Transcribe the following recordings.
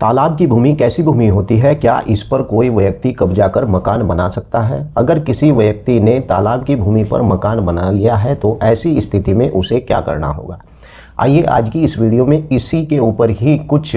तालाब की भूमि कैसी भूमि होती है? क्या इस पर कोई व्यक्ति कब्जा कर मकान बना सकता है? अगर किसी व्यक्ति ने तालाब की भूमि पर मकान बना लिया है तो ऐसी स्थिति में उसे क्या करना होगा? आइए आज की इस वीडियो में इसी के ऊपर ही कुछ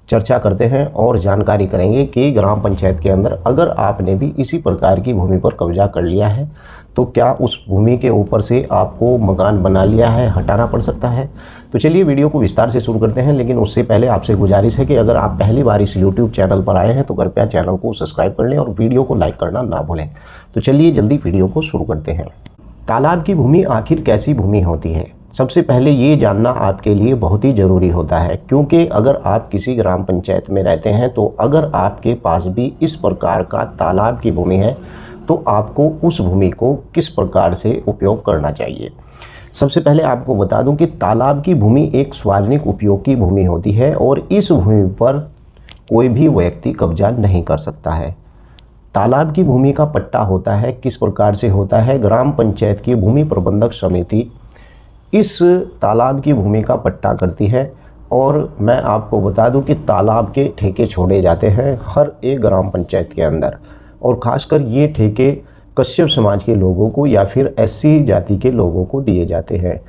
चर्चा करते हैं और जानकारी करेंगे कि ग्राम पंचायत के अंदर अगर आपने भी इसी प्रकार की भूमि पर कब्जा कर लिया है तो क्या उस भूमि के ऊपर से आपको मकान बना लिया है हटाना पड़ सकता है। तो चलिए वीडियो को विस्तार से शुरू करते हैं, लेकिन उससे पहले आपसे गुजारिश है कि अगर आप पहली बार इस YouTube चैनल पर आए हैं तो कृपया चैनल को सब्सक्राइब कर लें और वीडियो को लाइक करना ना भूलें। तो चलिए जल्दी वीडियो को शुरू करते हैं। तालाब की भूमि आखिर कैसी भूमि होती है? सबसे पहले ये जानना आपके लिए बहुत ही ज़रूरी होता है, क्योंकि अगर आप किसी ग्राम पंचायत में रहते हैं तो अगर आपके पास भी इस प्रकार का तालाब की भूमि है तो आपको उस भूमि को किस प्रकार से उपयोग करना चाहिए। सबसे पहले आपको बता दूं कि तालाब की भूमि एक सार्वजनिक उपयोग की भूमि होती है और इस भूमि पर कोई भी व्यक्ति कब्जा नहीं कर सकता है। तालाब की भूमि का पट्टा होता है, किस प्रकार से होता है? ग्राम पंचायत की भूमि प्रबंधक समिति इस तालाब की भूमि का पट्टा करती है और मैं आपको बता दूं कि तालाब के ठेके छोड़े जाते हैं हर एक ग्राम पंचायत के अंदर, और ख़ासकर ये ठेके कश्यप समाज के लोगों को या फिर एससी जाति के लोगों को दिए जाते हैं।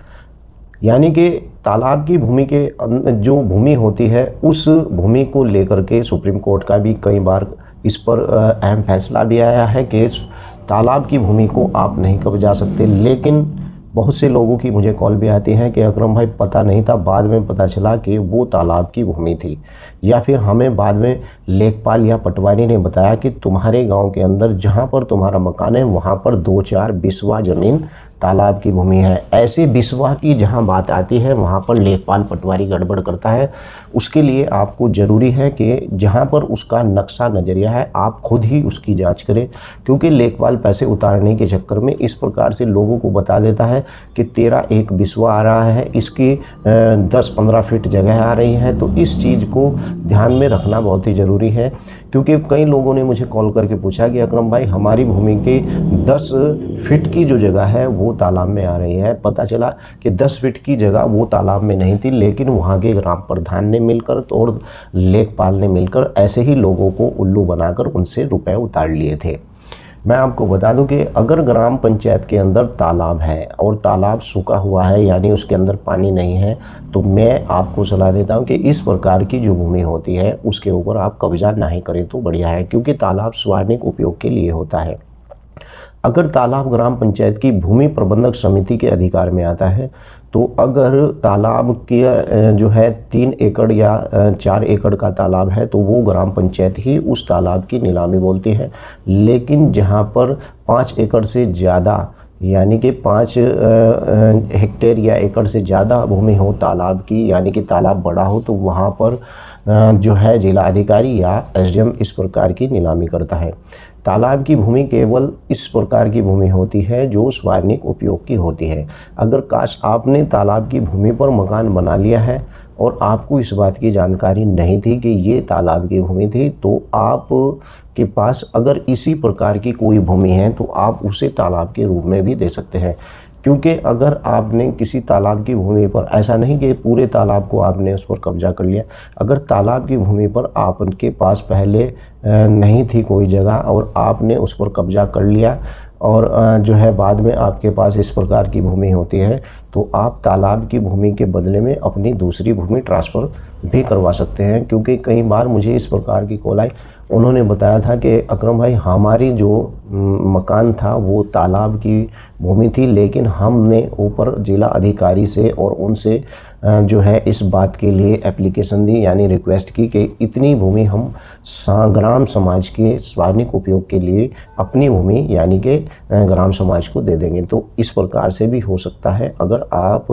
यानी कि तालाब की भूमि के जो भूमि होती है उस भूमि को लेकर के सुप्रीम कोर्ट का भी कई बार इस पर अहम फैसला भी आया है कि तालाब की भूमि को आप नहीं कब्जा सकते। लेकिन बहुत से लोगों की मुझे कॉल भी आती है कि अकरम भाई पता नहीं था, बाद में पता चला कि वो तालाब की भूमि थी, या फिर हमें बाद में लेखपाल या पटवारी ने बताया कि तुम्हारे गांव के अंदर जहां पर तुम्हारा मकान है वहां पर 2-4 बिस्वा ज़मीन तालाब की भूमि है। ऐसे बिस्वा की जहां बात आती है वहां पर लेखपाल पटवारी गड़बड़ करता है। उसके लिए आपको ज़रूरी है कि जहां पर उसका नक्शा नज़रिया है आप खुद ही उसकी जांच करें, क्योंकि लेखपाल पैसे उतारने के चक्कर में इस प्रकार से लोगों को बता देता है कि तेरा एक बिस्वा आ रहा है, इसकी 10-15 फीट जगह आ रही है। तो इस चीज़ को ध्यान में रखना बहुत ही ज़रूरी है, क्योंकि कई लोगों ने मुझे कॉल करके पूछा कि अकरम भाई हमारी भूमि के 10 फीट की जो जगह है वो तालाब में आ रही है। पता चला कि 10 फीट की जगह वो तालाब में नहीं थी, लेकिन वहाँ के ग्राम प्रधान ने मिलकर और लेखपाल ने मिलकर ऐसे ही लोगों को उल्लू बनाकर उनसे रुपए उतार लिए थे। मैं आपको बता दूं कि अगर ग्राम पंचायत के अंदर तालाब है और तालाब सूखा हुआ है यानी उसके अंदर पानी नहीं है, तो मैं आपको सलाह देता हूं कि इस प्रकार की जो भूमि होती है उसके ऊपर आप कब्जा नहीं करें तो बढ़िया है, क्योंकि तालाब सार्वजनिक उपयोग के लिए होता है। अगर तालाब ग्राम पंचायत की भूमि प्रबंधक समिति के अधिकार में आता है तो अगर तालाब के जो है 3 एकड़ या 4 एकड़ का तालाब है तो वो ग्राम पंचायत ही उस तालाब की नीलामी बोलती है। लेकिन जहाँ पर 5 एकड़ से ज़्यादा यानी कि 5 हेक्टेयर या एकड़ से ज़्यादा भूमि हो तालाब की, यानी कि तालाब बड़ा हो, तो वहाँ पर जो है जिला अधिकारी या एसडीएम इस प्रकार की नीलामी करता है। तालाब की भूमि केवल इस प्रकार की भूमि होती है जो सार्वजनिक उपयोग की होती है। अगर काश आपने तालाब की भूमि पर मकान बना लिया है और आपको इस बात की जानकारी नहीं थी कि ये तालाब की भूमि थी, तो आप के पास अगर इसी प्रकार की कोई भूमि है तो आप उसे तालाब के रूप में भी दे सकते हैं। क्योंकि अगर आपने किसी तालाब की भूमि पर, ऐसा नहीं कि पूरे तालाब को आपने उस पर कब्जा कर लिया, अगर तालाब की भूमि पर आपके पास पहले नहीं थी कोई जगह और आपने उस पर कब्जा कर लिया और जो है बाद में आपके पास इस प्रकार की भूमि होती है, तो आप तालाब की भूमि के बदले में अपनी दूसरी भूमि ट्रांसफ़र भी करवा सकते हैं। क्योंकि कई बार मुझे इस प्रकार की कॉल आई, उन्होंने बताया था कि अकरम भाई हमारी जो मकान था वो तालाब की भूमि थी, लेकिन हमने ऊपर जिला अधिकारी से और उनसे जो है इस बात के लिए एप्लीकेशन दी यानी रिक्वेस्ट की कि इतनी भूमि हम ग्राम समाज के सार्वजनिक उपयोग के लिए अपनी भूमि यानी कि ग्राम समाज को दे देंगे। तो इस प्रकार से भी हो सकता है अगर आप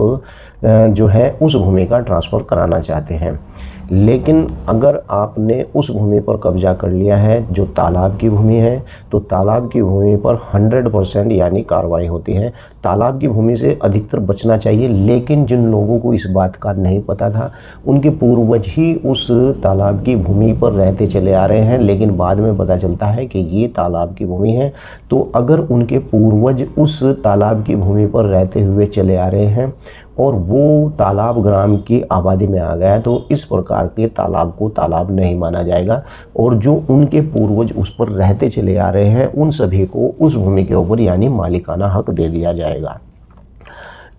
जो है उस भूमि का ट्रांसफ़र कराना चाहते हैं। लेकिन अगर आपने उस भूमि पर कब्जा कर लिया है जो तालाब की भूमि है, तो तालाब की भूमि पर 100% यानी कार्रवाई होती है। तालाब की भूमि से अधिकतर बचना चाहिए, लेकिन जिन लोगों को इस बात का नहीं पता था उनके पूर्वज ही उस तालाब की भूमि पर रहते चले आ रहे हैं, लेकिन बाद में पता चलता है कि ये तालाब की भूमि है। तो अगर उनके पूर्वज उस तालाब की भूमि पर रहते हुए चले आ रहे हैं, और वो तालाब ग्राम की आबादी में आ गया है, तो इस प्रकार के तालाब को तालाब नहीं माना जाएगा और जो उनके पूर्वज उस पर रहते चले आ रहे हैं उन सभी को उस भूमि के ऊपर यानी मालिकाना हक दे दिया जाएगा।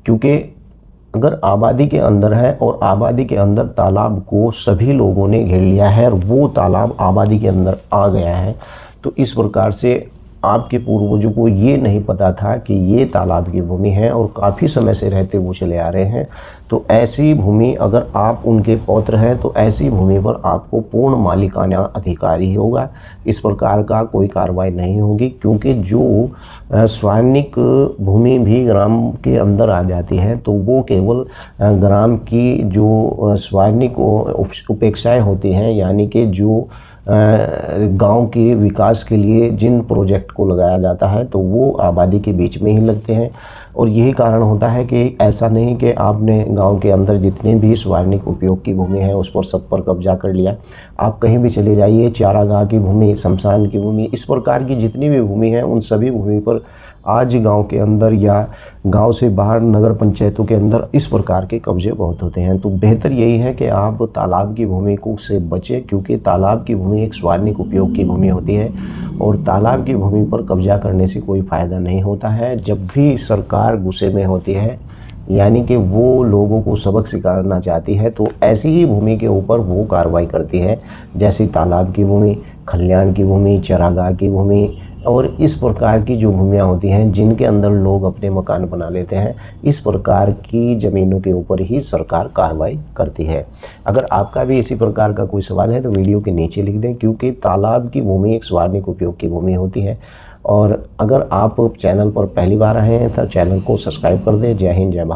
क्योंकि अगर आबादी के अंदर है और आबादी के अंदर तालाब को सभी लोगों ने घेर लिया है और वो तालाब आबादी के अंदर आ गया है, तो इस प्रकार से आपके पूर्वजों को ये नहीं पता था कि ये तालाब की भूमि है और काफ़ी समय से रहते वो चले आ रहे हैं, तो ऐसी भूमि अगर आप उनके पौत्र हैं तो ऐसी भूमि पर आपको पूर्ण मालिकाना अधिकार ही होगा। इस प्रकार का कोई कार्रवाई नहीं होगी, क्योंकि जो स्वानिक भूमि भी ग्राम के अंदर आ जाती है तो वो केवल ग्राम की जो स्वानिक उपेक्षाएँ होती हैं, यानी कि जो गांव के विकास के लिए जिन प्रोजेक्ट को लगाया जाता है तो वो आबादी के बीच में ही लगते हैं। और यही कारण होता है कि ऐसा नहीं कि आपने गांव के अंदर जितने भी सार्वजनिक उपयोग की भूमि है उस पर सब पर कब्जा कर लिया। आप कहीं भी चले जाइए, चारागाह की भूमि, शमशान की भूमि, इस प्रकार की जितनी भी भूमि है उन सभी भूमि पर आज गांव के अंदर या गांव से बाहर नगर पंचायतों के अंदर इस प्रकार के कब्जे बहुत होते हैं। तो बेहतर यही है कि आप तालाब की भूमि को से बचें, क्योंकि तालाब की भूमि एक सार्वजनिक उपयोग की भूमि होती है और तालाब की भूमि पर कब्जा करने से कोई फ़ायदा नहीं होता है। जब भी सरकार गुस्से में होती है, यानी कि वो लोगों को सबक सिखाना चाहती है, तो ऐसी ही भूमि के ऊपर वो कार्रवाई करती है, जैसे तालाब की भूमि, खलियान की भूमि, चरागाह की भूमि और इस प्रकार की जो भूमियाँ होती हैं जिनके अंदर लोग अपने मकान बना लेते हैं, इस प्रकार की ज़मीनों के ऊपर ही सरकार कार्रवाई करती है। अगर आपका भी इसी प्रकार का कोई सवाल है तो वीडियो के नीचे लिख दें, क्योंकि तालाब की भूमि एक सार्वजनिक उपयोग की भूमि होती है। और अगर आप चैनल पर पहली बार आए हैं तो चैनल को सब्सक्राइब कर दें। जय हिंद, जय भारत।